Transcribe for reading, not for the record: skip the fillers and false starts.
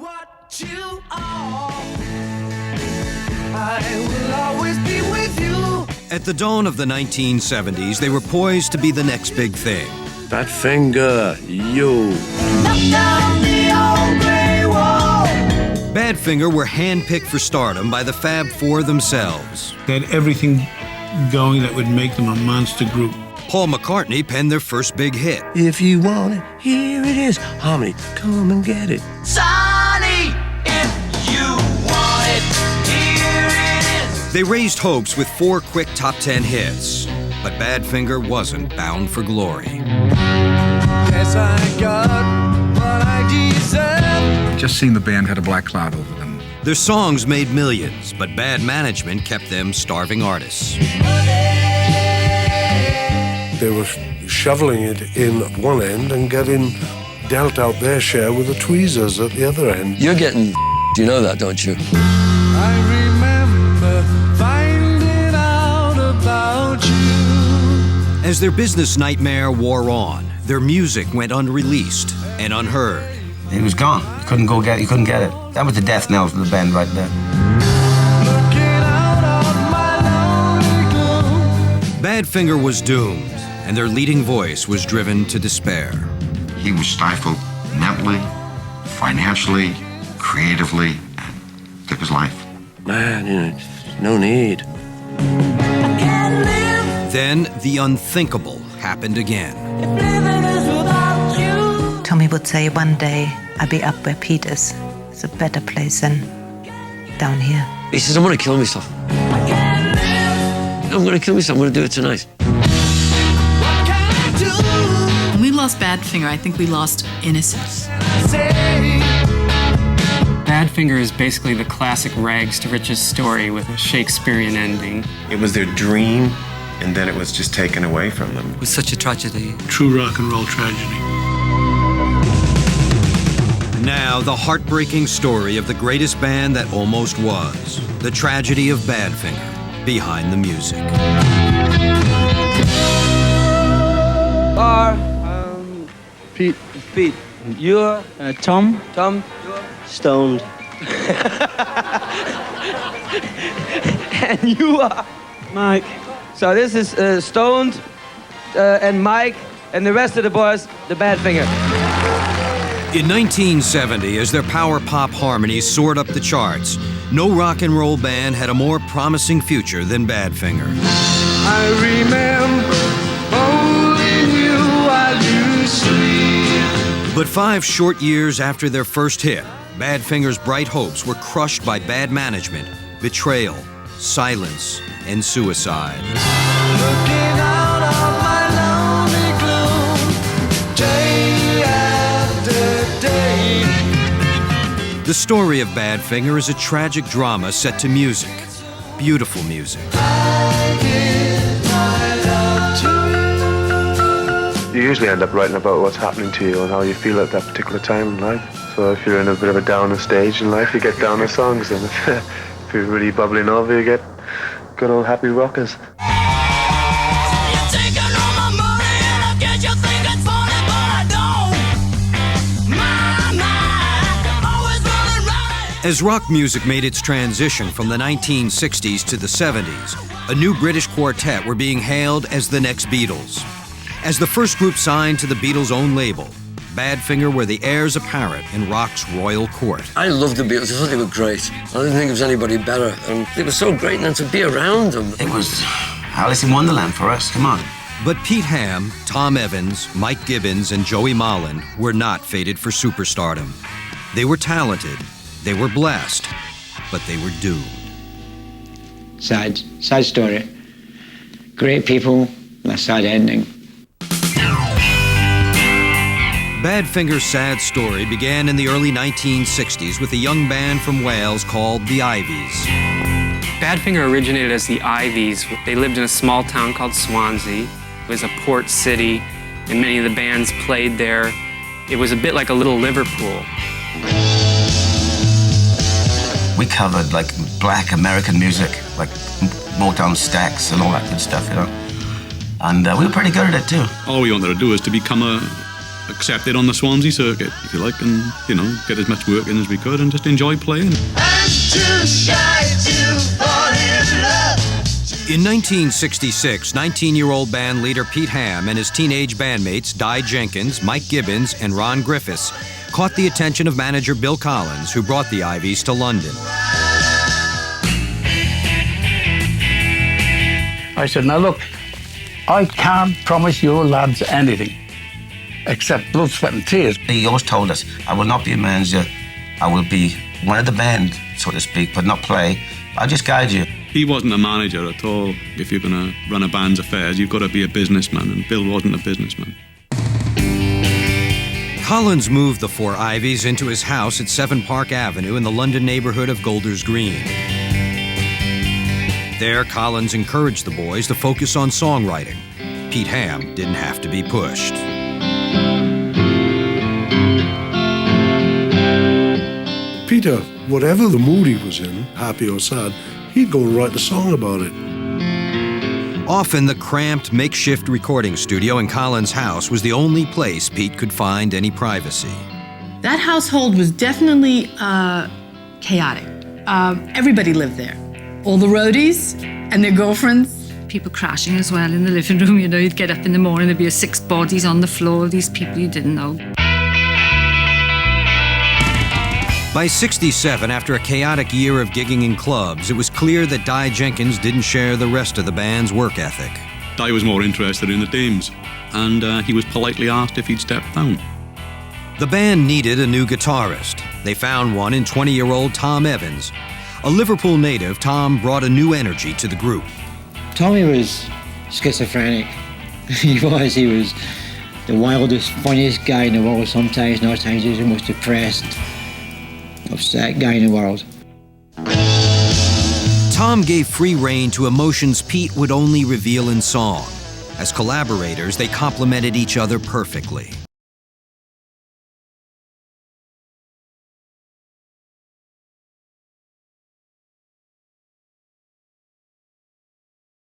what you are. I will always be with you. At the dawn of the 1970s, they were poised to be the next big thing. Badfinger, you. Knock down the old gray wall. Badfinger were handpicked for stardom by the Fab Four themselves. They had everything going that would make them a monster group. Paul McCartney penned their first big hit. If you want it, here it is. Harmony, come and get it. Sonny, if you want it, here it is. They raised hopes with 4 quick top 10 hits, but Badfinger wasn't bound for glory. Yes, I got what I deserve. Just seeing the band had a black cloud over them. Their songs made millions, but bad management kept them starving artists. They were shoveling it in at one end and getting dealt out their share with the tweezers at the other end. You're getting you know that, don't you? I remember finding out about you. As their business nightmare wore on, their music went unreleased and unheard. He was gone. You couldn't go get it. You couldn't get it. That was the death knell for the band right there. Looking out of my lonely gloom. Badfinger was doomed, and their leading voice was driven to despair. He was stifled mentally, financially, creatively, and took his life. Man, you know, no need. I can't live Then the unthinkable happened again. if living is without you. Tommy would say one day I'll be up where Pete is. It's a better place than down here. He says, I'm going to kill myself. I can't live. I'm going to kill myself. I'm going to do it tonight. What can I do? When we lost Badfinger, I think we lost innocence. Say, Badfinger is basically the classic rags to riches story with a Shakespearean ending. It was their dream, and then it was just taken away from them. It was such a tragedy. True rock and roll tragedy. Now, the heartbreaking story of the greatest band that almost was. The tragedy of Badfinger, behind the music. Starr, Pete. Pete. You're Tom. Tom. Stoned. And you are Mike. So this is Stoned and Mike and the rest of the boys, the Badfinger. In 1970, as their power pop harmonies soared up the charts, no rock and roll band had a more promising future than Badfinger. I remember holding you while you sleep. But 5 short years after their first hit, Badfinger's bright hopes were crushed by bad management, betrayal, silence, and suicide. Looking out of my lonely gloom, day after day. The story of Badfinger is a tragic drama set to music, beautiful music. I give my love to you. You usually end up writing about what's happening to you and how you feel at that particular time in life. So if you're in a bit of a downer stage in life, you get downer songs, and if you're really bubbling over, you get good old happy rockers. You're taking all my money and I get you thinking funny, but I don't. My, always running right. As rock music made its transition from the 1960s to the 70s, a new British quartet were being hailed as the next Beatles. As the first group signed to the Beatles' own label, Badfinger were the heirs apparent in rock's royal court. I loved the Beatles. I thought they were great. I didn't think there was anybody better. And they were so great, and then to be around them. It was Alice in Wonderland for us. Come on. But Pete Ham, Tom Evans, Mike Gibbins, and Joey Molland were not fated for superstardom. They were talented, they were blessed, but they were doomed. Sad story. Great people, and a sad ending. Badfinger's sad story began in the early 1960s with a young band from Wales called the Iveys. Badfinger originated as the Iveys. They lived in a small town called Swansea. It was a port city, and many of the bands played there. It was a bit like a little Liverpool. We covered like black American music, like Motown Stacks and all that good stuff, you know. And we were pretty good at it too. All we wanted to do is to become accepted on the Swansea circuit, if you like, and, you know, get as much work in as we could and just enjoy playing. In 1966, 19-year-old band leader Pete Ham and his teenage bandmates Jenkins, Mike Gibbins, and Ron Griffiths caught the attention of manager Bill Collins, who brought the Iveys to London. I said, now look, I can't promise you lads anything except blood, sweat and tears. He always told us, I will not be a manager, I will be one of the band, so to speak, but not play. I'll just guide you. He wasn't a manager at all. If you're going to run a band's affairs, you've got to be a businessman, and Bill wasn't a businessman. Collins moved the four Iveys into his house at 7 Park Avenue in the London neighborhood of Golders Green. There, Collins encouraged the boys to focus on songwriting. Pete Ham didn't have to be pushed. Peter, whatever the mood he was in, happy or sad, he'd go and write a song about it. Often, the cramped, makeshift recording studio in Collins' house was the only place Pete could find any privacy. That household was definitely chaotic. Everybody lived there. All the roadies and their girlfriends. People crashing as well in the living room. You know, you'd get up in the morning, there'd be 6 bodies on the floor, these people you didn't know. By '67, after a chaotic year of gigging in clubs, it was clear that Jenkins didn't share the rest of the band's work ethic. Di was more interested in the dames, and he was politely asked if he'd step down. The band needed a new guitarist. They found one in 20-year-old Tom Evans. A Liverpool native, Tom brought a new energy to the group. Tommy was schizophrenic. He was the wildest, funniest guy in the world sometimes, and other times he was the most depressed, upset guy in the world. Tom gave free rein to emotions Pete would only reveal in song. As collaborators, they complemented each other perfectly.